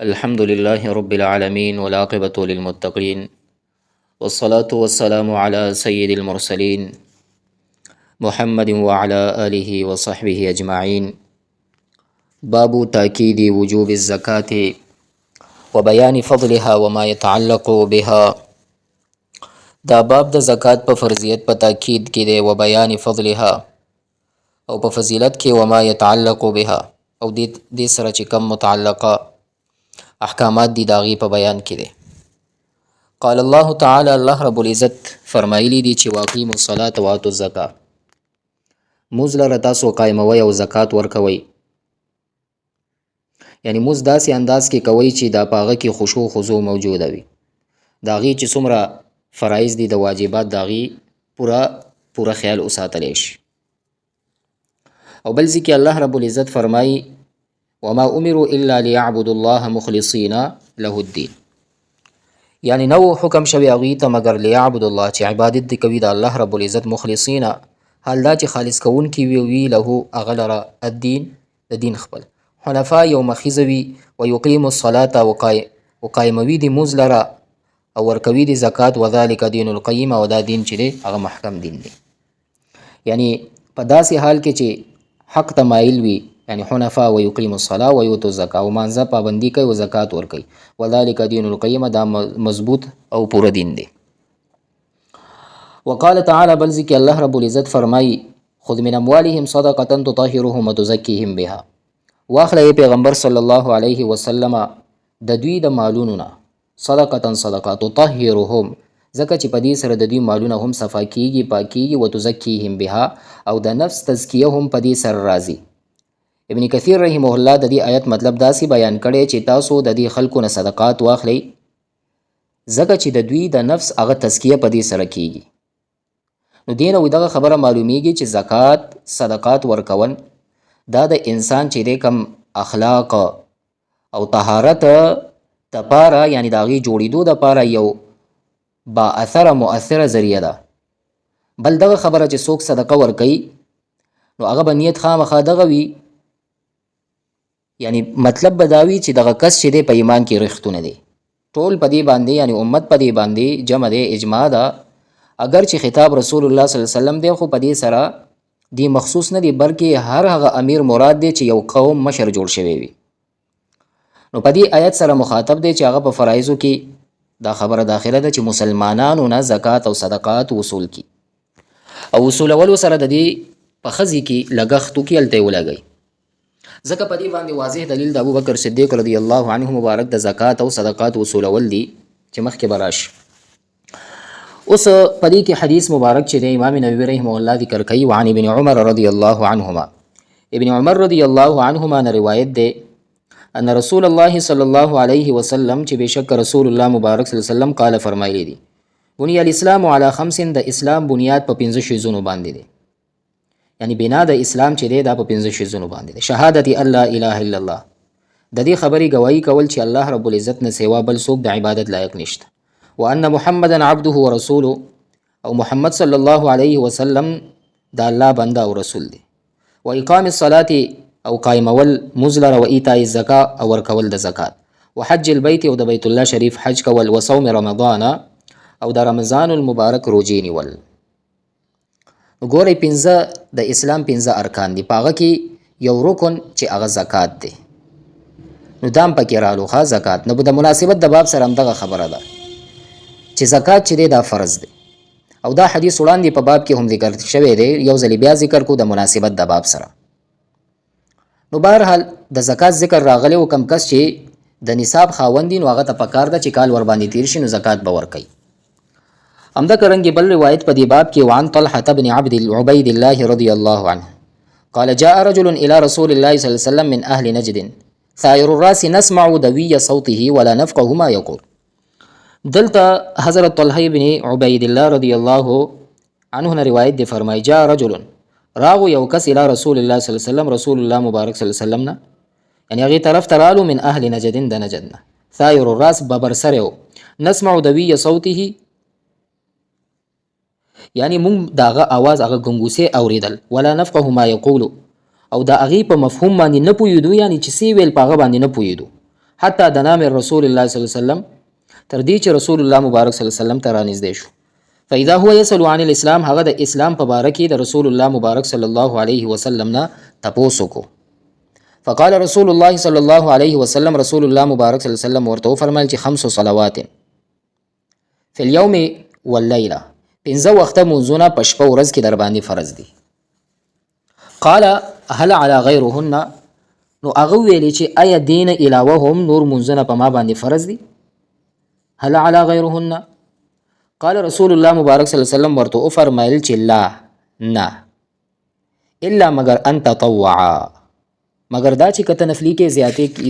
الحمد لله رب العالمين والعاقبة للمتقين والصلاة والسلام على سيد المرسلين محمد وعلى آله وصحبه أجمعين. باب تأكيد وجوب الزكاة وبيان فضلها وما يتعلق بها. دا باب د زکات په فرضیت په تاکید کې دی، و بیان فضلها او په فضیلت کې وما يتعلق بها او دې سره چې کم متعلقه احکامات دي داغي په بیان کې دي. قال الله تعالی، الله رب العزت فرمایلی دي چې واقیموا الصلاة واتوا الزکاة، موږ لره تاسو قایموي او زکات ورکوي. یعنی موږ داسې انداز کې کوي چې دا پاغه کې خشوع خضوع موجوده وي، داغي چې څومره فرایض دي د واجبات داغي پورا خیال وساتلی شي. او بل ځکه الله رب العزت فرمایي وما امروا الا ليعبدوا الله مخلصين له الدين، یعنی نو حکم شوی هغوی ته مگر لیعبد الله چې عبادت دی کوي د الله رب العزت مخلصین، حال دا چې خالص کوونکي وي له هغه لره الدین د دین خپل، حنفا یو مخیزه وي، ویقیموا الصلاة وقایموي د مونځ لره او ورکوي د زکات، وذلک دین القیم، او دا دین چې دی هغه محکم دین دی. یعنی په داسې حال کې چې حق تمایل وي، یعنی حنفا و یقیم الصلاة و یؤتوا الزکاة، او مانځه پابندي کوي او زکات ورکوي، وذلک دین القیم، دا مضبوط او پوره دین دی. وقال تعالی، بل ذکر الله رب العزت فرمای خذ من اموالهم صدقة تطهرهم وتزکیهم بها، واخلئ پیغمبر صلی الله علیه وسلم د دوی د مالونو نه صدقة صدقه تطهرهم، ځکه چې په دې سره د دوی مالونه هم صفا کیږي پاکیږي، وتزکیهم بها، او د نفس تزکیه هم په دې سره راځي. ابن کثیر رحمه الله د دې آیت مطلب داسې بیان کړي چې تاسو د دې خلکو نه صدقات واخلئ ځکه چې د دوی د نفس هغه تزکیه په دې سره کیږي. نو دې نه دغه خبره معلومیږي چې زکات صدقات ورکول دا د انسان چې د کم اخلاق او طهارت دپاره، یعنی د هغې جوړېدو دپاره یو با اثره مؤثره ذریعه ده. بل دغه خبره چې څوک صدقه ورکوي نو هغه به نیت خامخا دغه وي، یعنی مطلب به دا وي چې دغه کس چې دی په ایمان کې رښتونه دی، ټول په دې باندې، یعنی امت په دې باندې جمع دی، اجماع ده. اگر چې خطاب رسول الله صلی الله علیه وسلم دی، خو په دې سره دی مخصوص نه دی، بلکې هر هغه امیر مراد دی چې یو قوم مشر جوړ شوی وي. نو په دې آیت سره مخاطب دی چې هغه په فرایضو کې دا خبره داخله ده چې مسلمانانو نه زکات او صدقات وصول کی، او وصولولو سره د دې په ښځې کې لګښت وکړي، هلته یې ولګوي. ځکه په دې باندې واضح دلیل د ابوبکر صدیق رضی الله عنه مبارک د زکات او صدقات وصولول دي چې مخکې به راشي. اوس په دې کې حدیث مبارک چې د امام نووي رحمه الله ذکر کوي، وعن ابن عمر رضی الله عنهما، ابن عمر رضی الله عنهما نه روایت دی ان رسول الله صلی الله علیه وسلم، چې بشک رسول الله مبارک صلی الله علیه وسلم قال فرمایلی دی بنی الاسلام علی خمس، د اسلام بنیاد په 5 شیزونو باندې دی، یعنی بنا د اسلام چې دی دا په 5 شیزونو باندې دی. شهادت الله اله الا الله، د دې خبرې گواہی کول چې الله رب العزت نه سوا بل څوک د عبادت لایق نشته، وان محمدا عبده ورسوله، او محمد صلی الله علیه وسلم د الله بنده او رسول دی، و اقام الصلاة، او قائمول مزلر، و ایتاء الزکاة، او ورکول د زکات، و حج البیت، او د بیت الله شریف حج کول، و صوم رمضان، او د رمضان المبارک روزې نیول. ګورئ 5 د اسلام 5 ارکان دي، په هغه کې یو رکن چې هغه زکات دی، نو دام پکې رالو ښه زکات. نو د مناسبت د باب سره همدغه خبره ده چې زکات چې دی دا فرض دی، او دا حدیث وړاندې په باب کې هم ذکر شوی دی، یو ځلې بیا ذکر کو د مناسبت د باب سره. نو بهرحال د زکات ذکر راغلی، او کم کس چې د نصاب خاوند دي نو هغه ته پکار ده چې کال ور باندې تیر شي نو زکات به ورکوي. همدغه رنګې بل روایت په دې باب کې، وعن طلحة بن عبید الله رضی الله عنه قال جاء رجل الى رسول الله صلی الله علیه وسلم من اهل نجد ثائر الراس نسمع دوي صوته ولا نفقه ما يقول. دلته حضرت طلحه بن عبید الله رضی الله عنه نه روایت دی، فرمای جاء رجل، راغو یو کس الى رسول الله صلی الله علیه وسلم، رسول الله مبارک صلی الله علیه وسلم نه، یعنی هغې طرف ته رالو، من اهل نجد، د نجد نه، ثائر الراس ببر سره و، نسمع دوي صوته، یعنی مونږ داغه आवाज هغه ګنګوسې اوریدل، ولا نفقه ما یقول، او دا هغې په مفهوم باندې نه پوهېدو، یعنی چې څه ویل په هغه باندې نه پوهېدو، حتی دنا من رسول الله صلی الله علیه وسلم تر دې چې رسول الله مبارک صلی الله علیه وسلم ته رانږدې شو. فاذا هو يسأل عن الاسلام، هغه د اسلام په باره کې د رسول الله مبارک صلی الله علیه وسلم نه تپوس وکړو. فقال رسول الله صلی الله علیه وسلم، رسول الله مبارک صلی الله علیه وسلم ورته وفرمایل چې 5 صلوات فی اليوم واللیله، 5 وخته مونځونه په شپه ورځ کې در باندې فرض دي. قال هل على غیرهن، نو هغه ویلې چې آیا دین علاوه هم نور مونځونه په ما باندې فرض دي؟ هل على غیرهن؟ قال رسول الله مبارک صلی الله علیه وسلم ورته وفرمایل چې لا، نه، الا مگر ان تطوعا، مگر دا چې کته نفلی کې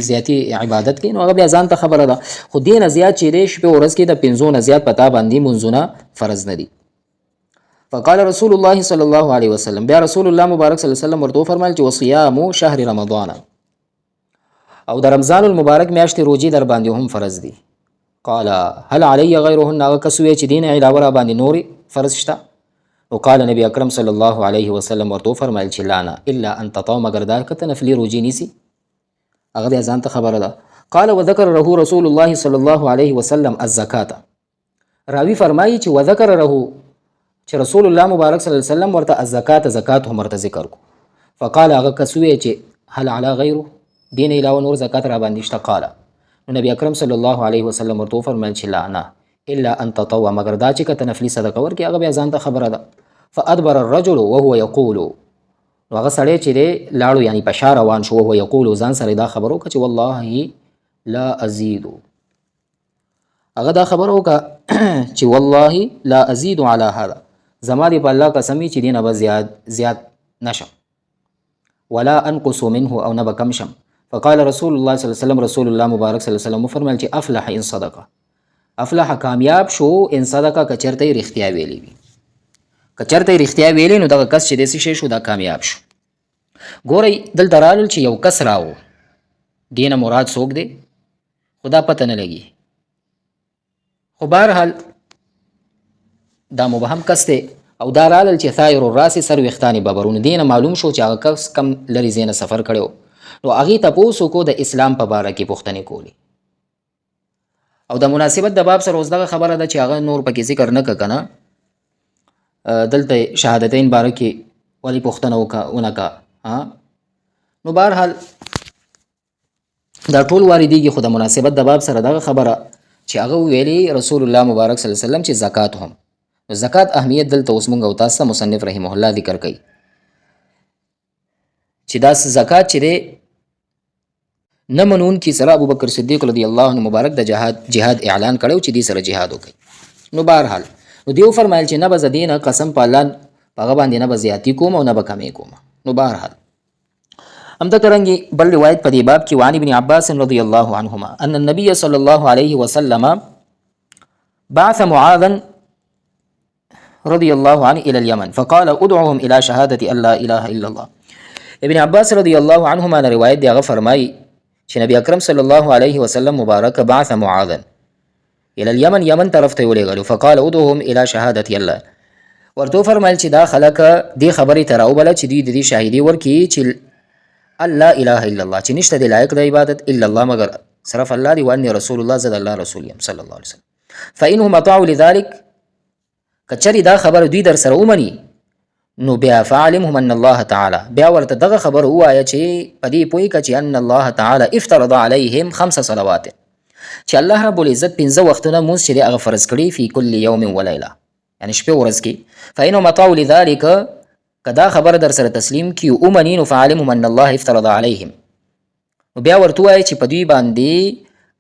زیاتی عبادت کې، نو هغه بیا ځان ته خبره ده، خو دې نه زیات چې دی شپې ورځ کې د 5 نه زیات پتا باندې مونځونه فرض نه دي. فقال رسول الله صلی الله علیه وسلم، بیا رسول الله مبارک صلی الله علیه وسلم ورته وفرمایل چې وصيام شهر رمضان، او د رمضان المبارک میاشتې روزي در باندې هم فرض دي. قال هل علی غیرهن، هغه کس وی چې دین علاوه را باندې نورې فرض شته؟ وقال نبی اکرم صلی الله علیه وسلم ورته فرمایل چې لا نه الا ان تطوع، مگر دا کته نفلی روزي نیسی، هغه بیا ځان ته خبره ده. قال وذكر له رسول الله صلی الله علیه وسلم الزکات، راوی فرمایي چې وذكر له، چې رسول الله مبارک صلی الله علیه وسلم ورته الزکات، زکات هم ورته ذکر کو. فقال هغه کس وی چې هل علی غیره، دین علاوه نور زکات را باندې شته؟ قال، نو نبی اکرم صلی الله علیه وسلم ورته فرمایل چې لا نه الا ان تطوع، مگر دا چې کته نفلی صدقه ورکړي، هغه بیا ځان ته خبره ده. فادبر الرجل وهو يقول، نو هغه سړی چې دی لاړو، یعنی په شا روان شو، وهو یقول، ځان سره دا خبره وکړه چې والله لا ازید، هغه دا خبره وکړه چې والله لا ازید علی هذا، زما دې په الله قسم چې دینه به زیات نشم، ولا انقص منه، او نه به کم شم. فقال رسول الله صلی الله علیه وسلم، رسول الله مبارک صلی الله علیه وسلم فرمایل چې افلح ان صدقه، افلح کامیاب شو ان صدقه، کچرته رښتیا ویلی وي، کچرته رښتیا ویلی نو دغه کس چې داسې شی شو دا کامیاب شو. ګورئ دلته رالل چې یو کس راو، دینه مراد څوک دی خدا پته نه لګي، خو بهرحال دا مبهم کس دی، او دا رالل چې ثائر الراس، سر ویښتانې ببرونه، دینه معلوم شو چې هغه کس کم لرې ځای نه سفر کړی، نو هغې تپوس وکړو د اسلام په باره کې پوښتنې کولې، او د مناسبت د باب سره اوس دغه خبره ده چې هغه نور پکې ذکر نه که که نه، دلته شهادتین باره کې ولې پوښتنه ونه که، نو بهرحال دا ټول واردېږي، خو د مناسبت د باب سره دغه خبره چې هغه ویلي رسول الله مبارک صلی الله علیه وسلم چې زکات هم، نو زکات اهمیت دلته اوس مونږ او تاسو ته مصنف رحمه الله ذکر کوي چې دا زکات چې دی نه منون کی سره ابوبکر صدیق رضی الله عنه مبارک د جهاد اعلان کړو چې دې سره جهاد وکړي. نو بهرحال نو دیو فرمایل چې نه به زه دینه قسم په الله په هغه باندې نه به زیاتي کوم او نه به کمې کوم. نو بهرحال همدارنګې بل روایت په دې باب کې وعن ابن عباس رضی الله عنهما ان النبي صلی الله علیه وسلم بعث معاذا رضی الله عنه الى اليمن فقال ادعوهم الى شهادة ان لا اله الا الله. ابن عباس رضی الله عنهما نه روایت دی، هغه فرمایي چې نبی اکرم صلی الله علیه وسلم مبارک بعث معاذا الى اليمن، یمن طرف ته ولېږلو، فقال ادعوهم الى شهادة الله، ورته فرمایل چې دا خلک دې خبرې ته راوبله چې دوی د دې شاهدي ورکړي چې الله اله الا الله، چې نشته د لایق د عبادت الا الله مگر صرف الله دی، وانی رسول الله زد الله رسول یم صلی الله علیه وسلم. فانهم اطاعوا لذلك، کچری دا خبر دوی در سره ومني، نو بیا فعلمهم ان الله تعالی، بیا ورته دغه خبر ووایه چې په دې پوهې که چې ان الله تعالی افترض علیهم 5 صلوات، چې الله رب العزت 5 وختونه مونځ چې دی هغه فرض کړي فی کل یوم ولیله، یعنی شپې ورځ کې. فانهم اطاعوا لذلك، که دا خبر در سره تسلیم کی اومني، نو فعلمهم ان الله افترض علیهم، نو بیا ورته ووایه چې په دوی باندې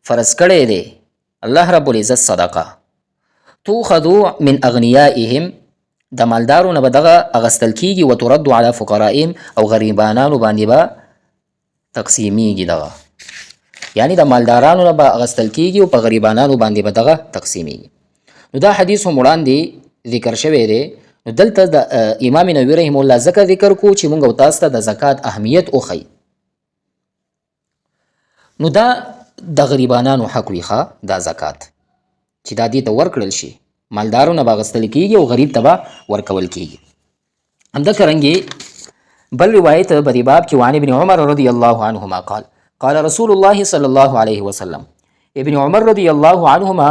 فرض کړی دی الله رب العزت صدقه، تؤخذ من اغنیائهم، د مالدارو نه به دغه اغستل کیږي، وترد علی فقرائهم، او غریبانانو باندې به تقسیمیږي دغه، یعنی د مالدارانو نه به اغستل کیږي او په غریبانانو باندې به دغه تقسیمیږي. نو دا حدیث هم وړاندې ذکر شوی دی. نو دلته د امام نووي رحمه الله ځکه ذکر کو چې مونږ او تاسو ته د زکات اهمیت وښیي. نو دا د غریبانانو حق وي ښه، دا زکات چې دا دې ته ورکړل شي، مالدارو نه به اغستل کیږي او غریب ته به ورکول کیږي. همدارنګې بل روایت په دې باب کې وعن ابن عمر رضی الله عنهما قال قال رسول الله صلی الله علیه وسلم. ابن عمر رضی الله عنهما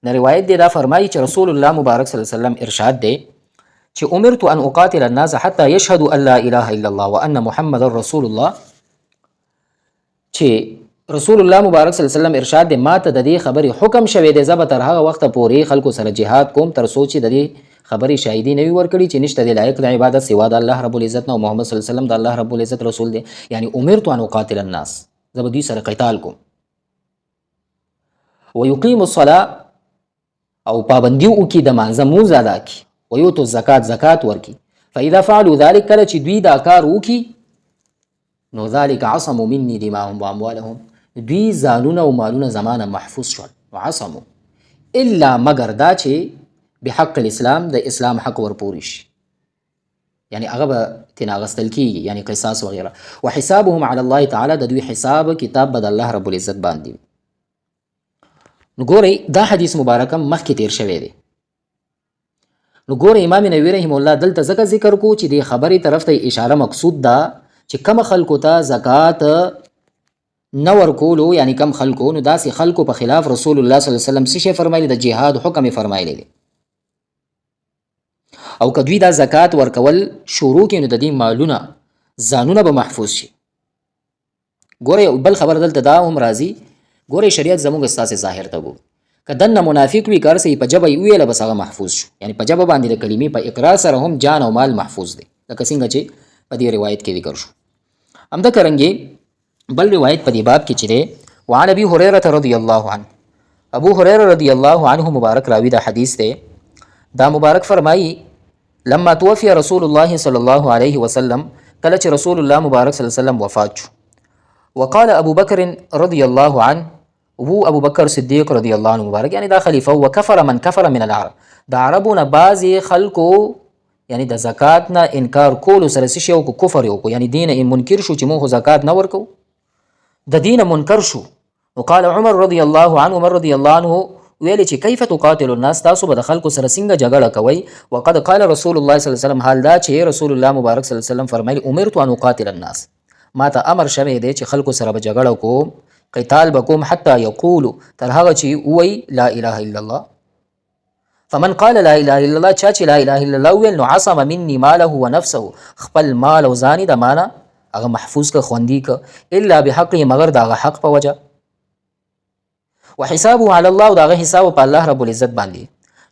نه روایت دی، دا فرمایي چې رسول الله مبارک صلی الله علیه وسلم ارشاد دی چې امرت ان اقاتل الناس حتى يشهدوا ان لا اله الا الله وان محمد رسول الله. چې رسول الله مبارک صلی الله علیه وسلم ارشاد دی ما ته د دې خبرې حکم شوی دی، زه به تر هغه وخته پورې خلکو سره جهاد کوم تر څو چې د دې خبرې شاهدي نه وي ورکړي چې نشته دی لایق د عبادت سوا د الله رب العزت نه او محمد صلی الله علیه وسلم د الله رب العزت رسول دی. یعنی امرت ان اقاتل الناس، زه به دوی سره قتال کوم. ويقيم الصلاه او پابندي وکي د مانځه مونځ ادا کړي. ويؤتوا الزکات، زکات ورکي. فاذا فعلوا ذلك، کله چې دوی دا کار وکي نو ذلك عصموا مني دماءهم واموالهم، دوی ځانونه او مالونه زمانه محفوظ شول. وعصموا الا مگر دا چې بحق الاسلام، د اسلام حق ورپوري شي، یعنی هغه به ترې اخیستل کېږي، یعنی قصاص وغیره. وحسابهم على الله تعالی، د دوی حساب کتاب به د الله رب العزت باندې وي. نو ګورئ دا حدیث مبارک مخکې تیر شوی دی. نو ګورئ امام نووي رحمه الله دلته ځکه ذکر کو چې د خبرې طرف ته اشاره مقصود ده چې کم خلکو ته زکات نه ورکولو، یعنی کم خلکو، نو داسې خلکو په خلاف رسول الله صلی الله علیه وسلم څه شی فرمایلی؟ د جهاد حکم یې فرمایلی دی. او که دوی دا زکات ورکول شروع کړي نو د دې مالونه ځانونه به محفوظ شي. ګورئ بل خبر دلته دا هم راځي، ګورئ شریعت زموږ ستاسې ظاهر ته ګورو، که دننه منافق وي که هر څه په ژبه یې وویله بس هغه محفوظ شو، یعنی په ژبه باندې د کلمې په اقرار سره هم جان او مال محفوظ دی، لکه څنګه چې په دې روایت کې ذکر شو. همدا کرنګې بل روایت په دې باب کې چې دی، وعن ابي هريره رضی الله عنه، ابو هريره رضی الله عنه مبارک راوي دا حدیث دی. دا مبارک فرمایي لما توفي رسول الله صلی الله علیه وسلم، کله چې رسول الله مبارک صلی الله علیه وسلم وفات شو. وقال ابو بکر رضی الله عنه، وو ابو بکر صدیق رضی الله عنه مبارک، یعنی دا خلیفہ. وکفر من کفر من العرب، د عربونه بعضې خلکو یعنی د زکات نه انکار کولو سره څه شی وکړو؟ کفر یې وکړو، یعنی دین منکر شو چې موږ زکات نه ورکو، د دین منکر شو. وقال عمر رضی الله عنه، عمر رضی الله عنه ویلی چې کیف تقاتل الناس، تاسو به د خلکو سره څنګه جګړه کوئ؟ وقد قال رسول الله صلی الله علیه وسلم، حال دا چې رسول الله مبارک صلی الله علیه وسلم فرمایلی امرت ان اقاتل الناس، ما ته امر شوی دی چې خلکو سره به جګړه کوم، قتال بکوم، حتی یقولو، تر هغه چې ووایي لا اله الا الله. فمن قال لا اله الا الله، چا چې لا اله الا الله ویل نو عصم مني ماله ونفسه، خپل مال او ځان د مانه هغه محفوظ که، خوندي که، الا بحقه، مگر د هغه حق په وجه. وحسابه على الله، او د هغه حساب په الله رب العزت باندې.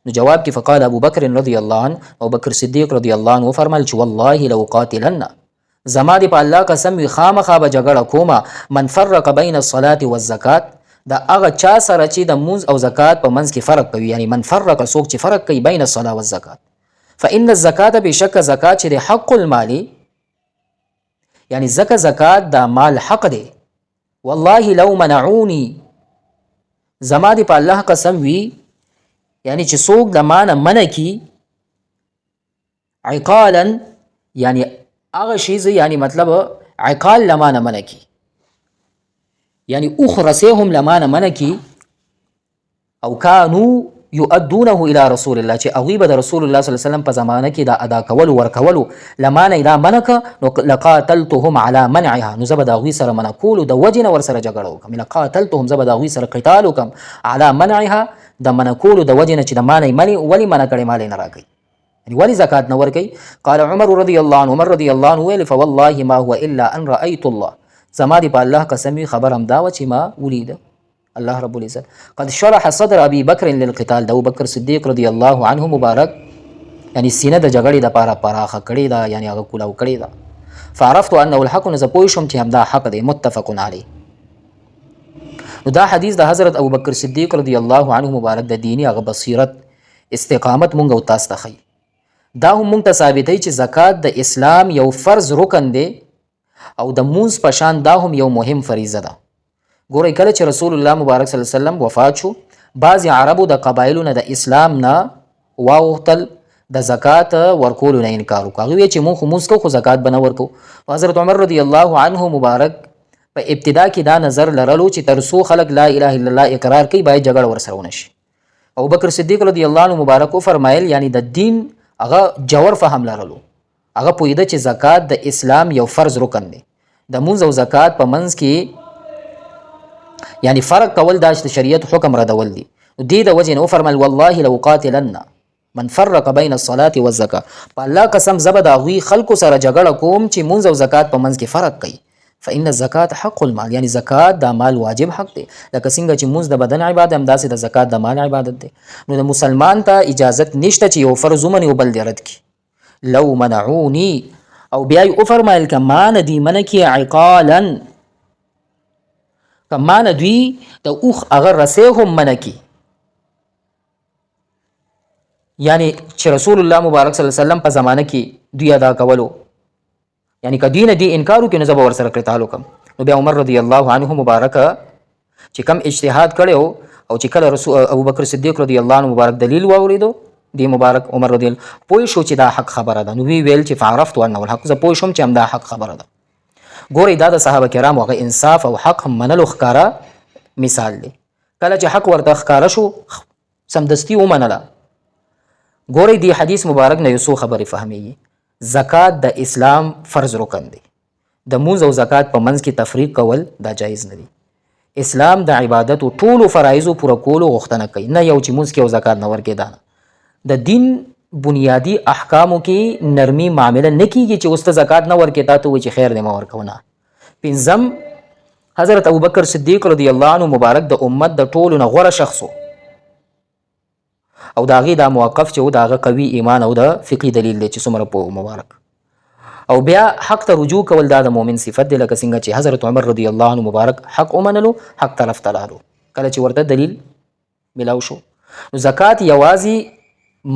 نو جواب کې فقال ابو بکر رضی الله عنه، ابو بکر صدیق رضی الله عنه فرمایل چې والله لو قاتلن، زما دې په الله قسم وي خامخا به جګړه کومه، من فرق بین الصلاة والزکات، د هغه چا سره چې د مونځ او زکات په منځ کې فرق کوي، یعنی من فرق، څوک چې فرق کوي بین الصلاة والزکات. فإن الزکات، بشک زکات چې د حق المالی، یعنی زکات د مال حق دی. والله لو منعونی، زما دې په الله قسم وي، یعنی چې څوک د مانه منع کی، عقالا، یعنی هغه شیز، یعنی مطلب عقال لمانه منع کی، یعنی اخرسه هم لمانه منع کی، او کانو یؤدونه الى رسول الله، چې هغوی به د رسول الله صلی الله علیه وسلم په زمانه کې دا ادا کولو ورکولو لمانه دا منع که، نو لقاتلتهم على منعها، نو زه به د هغوی سره منع کولو د وجې نه ورسره جګړه وکړم. لقاتلتهم، زه به د هغوی سره قتال وکړم، على منعها، د منع کولو د وجې نه چې د مانه ولې منع کړې، مال یې نه راکوي، یعنی ولې زکات نه ورکوي. قال عمر رضی الله عنه، عمر رضی الله عنه ویل فوالله ما هو الا ان رأيت الله، زما دې په الله قسم وي خبر هم دا و چې ما ولیده الله رب العزت قد شرح صدر ابي بکر للقتال، د ابو بکر صدیق رضی الله عنه مبارک یعنی سینه د جګړې دپاره پراخه کړې ده، یعنی هغه کولاو کړې ده. فعرفت انه الحق، نو زه پوه شوم چې همدا حق دی. متفق علیه. نو دا حدیث د حضرت ابو بکر صدیق رضی الله عنه مبارک د دینی هغه بصیرت، استقامت مونږ او تاسو ته ښیي. دا هم مونږ ته ثابتوي چې زکات د اسلام یو فرض رکن دی، او د مونځ په شان دا هم یو مهم فریضه ده. ګورئ کله چې رسول الله مبارک صلی الله علیه وسلم وفات شو، بعضې عربو د قبایلو نه د اسلام نه واوښتل، د زکات ورکولو نه انکار وکړو. هغوی ویل چې مونږ خو مونځ کوو خو زکات به نه ورکوو. حضرت عمر رضی الله عنه مبارک په ابتدا کې دا نظر لرلو چې تر څو خلک لا اله الا الله اقرار کوي باید جګړه ورسره ونه شي. ابو بکر صدیق رضی الله عنه مبارک وفرمایل، یعنی د دین هغه جوور فهم لرلو، هغه پوهېده چې زکات د اسلام یو فرض رکن دی. د مونځ او زکات په منځ کې یعنی فرق کول دا چې شریعت حکم ردول دي. دې د وجې نه وفرمایل والله لو قاتلن من فرق بین الصلاة والزکاة، په الله قسم زه به د هغوی خلکو سره جګړه کوم چې مونځ او زکات په منځ کې فرق کوي. فإن الزکات حق المال، یعنی زکات دا مال واجب حق دی. لکه څنګه چې مونځ د بدن عبادت همداسې د زکات د مال عبادت دی. نو د مسلمان ته اجازت نشته چې یو فرض ومني او بل دې رد کړي. لو منعوني، او بیا یې وفرمایل که ما نه دوی منع کړي عقالا، که ما نه دوی د اوښ هغه رسۍ هم منع کړي، یعنی چې رسول الله مبارک صلی الله علیه وسلم په زمانه کې دوی ادا کولو، یعنی که دوی نه دې انکار وکړي نو زه به ورسره قتال وکړم. نو بیا عمر رضی الله عنه مبارک چې کم اجتهاد کړی او چې کله رسول ابوبکر صدیق رضی الله عنه مبارک دلیل واورېدو دی مبارک عمر رضی الله پوه شو چې دا حق خبره ده، نو وی ویل چې فعرفت انه الحق، زه پوه شوم چې همدا حق خبره ده. ګورئ دا د صحابه کرامو هغه انصاف او حق هم منلو ښکاره مثال دی. کله چې حق ورته ښکاره شو سمدستي ومنله. ګورئ دی حدیث مبارک نه یو څو خبرې فهمیږي. زکات د اسلام فرض رکن دی. د مونځ او زکات په منځ کې تفریق کول دا جایز نه دی. اسلام د عبادت او ټولو فرایضو پوره کولو غوښتنه کوي، نه یو چې مونځ کې او زکات نه ورکې دا نه. د دین بنیادی احکامو کې نرمي معامله نه کیږي چې اوس ته زکات نه ورکې تا ته وایي چې خیر دې مه ورکوه نه. پنځم حضرت ابوبکر صدیق رضی الله عنه مبارک د امت د ټولو نه غوره شخص او د هغې دا موقف چې و د هغه قوي ایمان او د فقهي دلیل دی چې څومره په مبارک. او بیا حق ته رجوع کول دا د مؤمن صفت دی، لکه څنګه چې حضرت عمر رضی الله عنه مبارک حق ومنلو، حق طرف ته لاړو کله چې ورته دلیل ملاو شو. نو زکات یوازې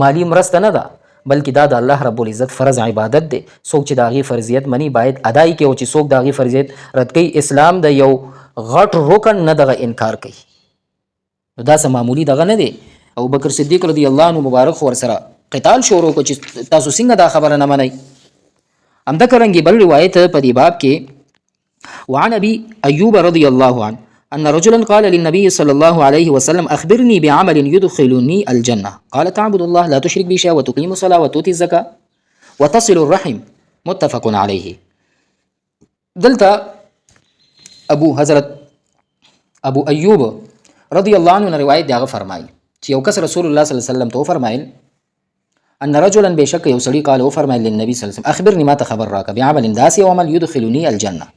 مالی مرسته نه ده، بلکې دا د الله رب العزت فرض عبادت دی. څوک چې د هغې فرضیت مني باید ادای کړي، او چې څوک د هغې فرضیت رد کوي اسلام د یو غټ رکن نه دغه انکار کوي. نو دا څه معمولي دغه نه دی. ابوبکر صدیق رضی الله عنه مبارک خو ورسره قتال شروع کړو چې تاسو څنګه دا خبره نه منئ. همدارنګې بل روایت په دې باب کې وعن ابي ايوب رضي الله عنه ان رجلا قال للنبي صلى الله عليه وسلم اخبرني بعمل يدخلني الجنه قال تعبد الله لا تشرك به شيئا وتقيم الصلاه وتؤتي الزكاه وتصل الرحم متفق عليه. دلته حضرت ابو ایوب رضی الله عنه روایت دی، هغه فرمایي چې یو کس رسول الله صلی الله علیه وسلم ته فرمایل ان رجلا بشک یو سړي قال فرمایل للنبي صلی الله علیه وسلم اخبرني ما ته خبر راکه بعمل داسې او عمل يدخلني الجنه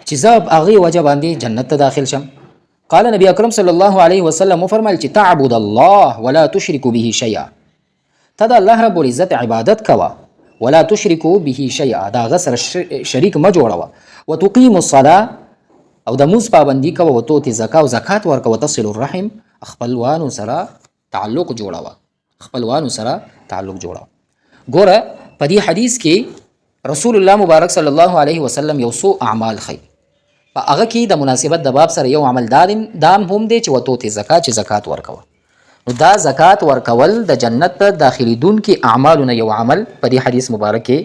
چې زه هغې وجه باندې جنت ته داخل شم. قال نبی اکرم صلی الله علیه وسلم فرمایل چې تعبد الله ولا تشرك به شیئا، ته د الله رب العزت عبادت کوه، ولا تشرك به شیئا، د هغه سره شریک مه جوړوه، وتقیم الصلاه او د مونځ پابندي کوه، وتؤتي زکات او زکات ورکوه، وتصل الرحم خپلوانو سره تعلق جوړوه، خپلوانو سره تعلق جوړوه. ګوره په دې حدیث کې رسول الله مبارک صلی الله علیه وسلم یو څو اعمال ښیي. په هغه کې د مناسبت د باب سره یو عمل دام هم دی چې وتؤتي زکات، چې زکات ورکوه. نو دا زکات ورکول د جنت ته داخلیدونکي اعمالونه یو عمل په دې حدیث مبارک کې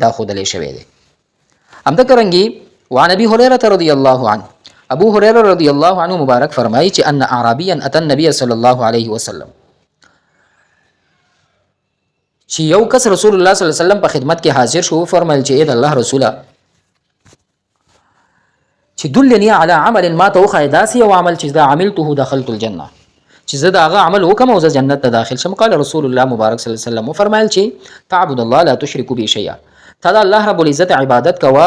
دا ښودلی شوی دی. همدارنګې وعن ابي هريره رضی الله عنه، ابو هريره رضی الله عنه مبارک فرمایي چې ان اعرابيا اتى النبي صلی الله علیه وسلم، چې یو کس رسول الله صلی الله علیه وسلم په خدمت کې حاضر شو، فرمایل چې اې د الله رسوله چې دلني على عمل ما ته وښایه داسې یو عمل چې دا عملته دخلت الجنه، چې زه د هغه عمل وکم او زه جنت ته داخل شم. قال رسول الله مبارک صلی الله علیه وسلم فرمایل چې تعبد الله لا تشرك به شیئا، تا د الله رب العزت عبادت کوه،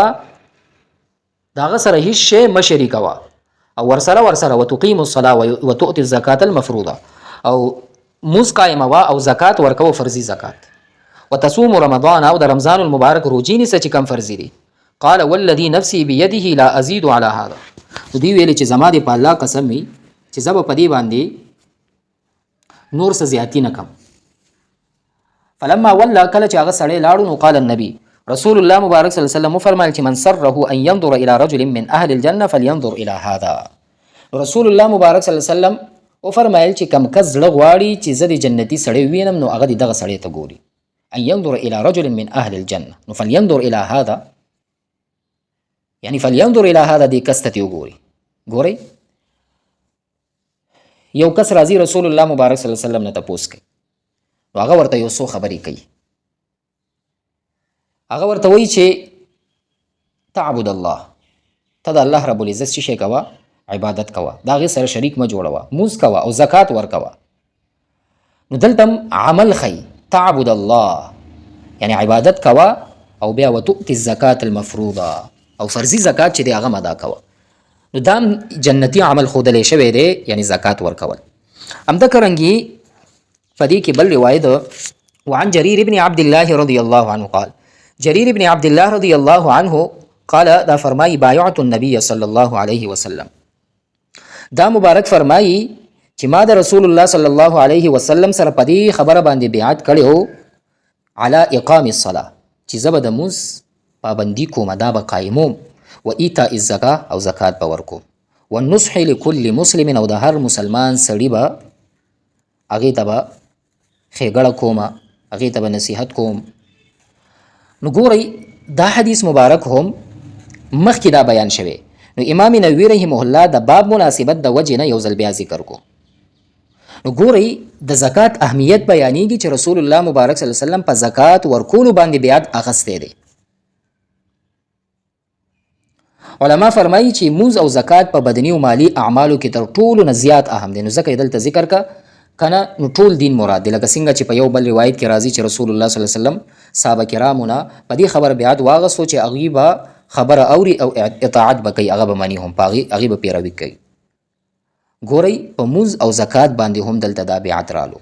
د هغه سره هیڅ شی مه شریکوه، او ورسره وتقیم الصلاه وتؤتي الزکات المفروضه، او مونځ قایموه او زکات ورکوه فرضي زکات، وتصوم رمضان او د رمضان المبارک روجې نیسه چې کم فرضي دي. قال والذي نفسي بيده لا ازيد على هذا، دوی ویلي چې زما دې په الله قسم وي چې زه به په دې باندې نور څه زیاتی نه کم. فلما ولا کله چې هغه سړی لاړو نو قال النبي رسول الله مبارک صلی الله علیه وسلم فرمایل چې من سره ان ينظر الى رجل من اهل الجنه فلينظر الى هذا. رسول الله مبارک صلی الله علیه وسلم او فرمایل چې کم کس زړه غواړي چې زه د جنتی سړی وینم نو هغه دغه سړی ته ګوري. ان ينظر الى رجل من اهل الجنه نو فلينظر الى هذا، یعنی فلينظر الى هذا دې کس ته وګوري. ګورئ یو کس راځي رسول الله مبارک صلی الله علیه وسلم نه تپوس کوي، نو هغه ورته یو څو خبرې کوي. هغه ورته وایي چې تعبد الله، ته د الله رب العزت څه شی کوه، عبادت کوه، د هغې سره شریک مه جوړوه، مونځ کوه او زکات ورکوه. نو دلته عمل ښیي، تعبد الله یعنی عبادت کوه او بیا وتؤتي الزکات المفروضه او فرضي زکات چې دی هغه ادا کوه. نو دا جنتی عمل ښودلی شوی دی، یعنی زکات ورکول. همدغه رنګې په دې کې بل روایت وعن جرير بن عبد الله رضي الله عنه قال، جرير بن عبد الله رضي الله عنه قال دا فرمایي بایعت النبي صلی الله علیه وسلم، دا مبارک فرمایي چې ما د رسول الله صلی الله علیه وسلم سره په دې خبره باندې بیعت کړی على اقام الصلاه چې زه به د مونځ پابندي کوم، دا به قایموم، و ایتاء الزکاه او زکات به ورکوم، والنصح لكل مسلم او د هر مسلمان سړي به هغې ته به ښېګړه کوم، هغې ته به نصیحت کوم. نو ګورئ دا حدیث مبارک هم مخکې دا بیان شوی. نو امام نووي رحمه الله د باب مناسبت د وجې نه یو ځل بیا ذکر کو. نو ګورئ د زکات اهمیت بیانېږي چې رسول الله مبارک صلی الله علیه وسلم په زکات ورکولو باندې بیعت اخیستی دی. علما فرمایي چې مونځ او زکات په بدني او مالی اعمالو کې تر ټولو نه زیات اهم دی. نو ځکه یې دلته ذکر که کنه، نو ټول دین مراد دی. لکه څنګه چې په یو بل روایت کې راځي چې رسول الله صلی الله علیه وسلم صحابه کرامو نه په دې خبره بیعت واغستو چې هغوی به خبره اوري او اطاعت به کوي، هغه به مني هم، په هغې به پیروي کوي. ګورئ په مونځ او زکات باندې هم دلته دا بیعت رالو،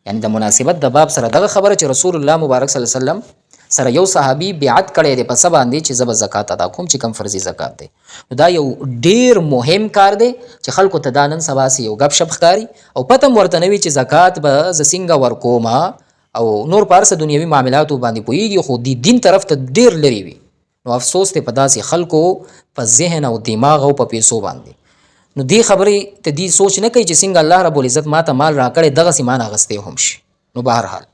یعنی د مناسبت د باب سره دغه خبره چې رسول الله مبارک صلی الله علیه وسلم سره یو صحابي بیعت کړی دی په څه باندې چې زه به زکات ادا کوم چې کوم فرضي زکات دی. نو دا یو ډیر مهم کار دی چې خلکو ته دا نن سبا سې یو گپ شپ ښکاري او پته م ورته نه وي چې زکات به زه څنګه ورکوم او نور په هر څه دنیوي معاملاتو باندې پوهېږي خو دین طرف ته ډیر لرې وي. نو افسوس دی په داسې خلکو په ذهن او دماغ او په پیسو باندې. نو دې خبرې ته دې سوچ نه کوي چې څنګه الله رب العزت ما ته مال راکړی دغسې ما نه اخیستی هم شي. نو بهرحال